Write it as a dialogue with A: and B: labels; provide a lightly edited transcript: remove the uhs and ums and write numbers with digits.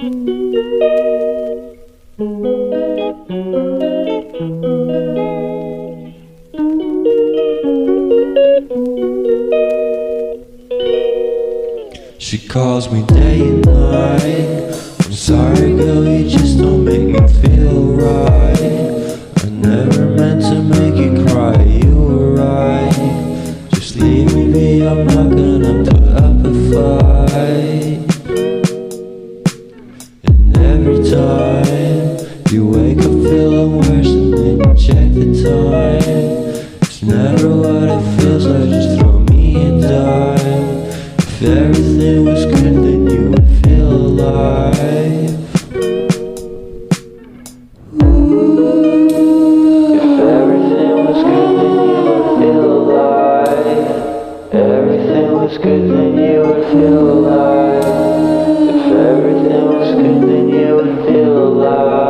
A: She calls me day and night. I'm sorry girl, you just don't make me feel right. I never meant to make you cry, you were right. Just leave me be, I'm not gonna put up a fight. And every time you wake up feeling worse and then you check the time. It's never what it feels like, just throw me a dime. If everything was good, then you would feel alive. If everything was good, then you would feel alive. Everything was good, then you would feel alive. If everything was good, then you would feel alive.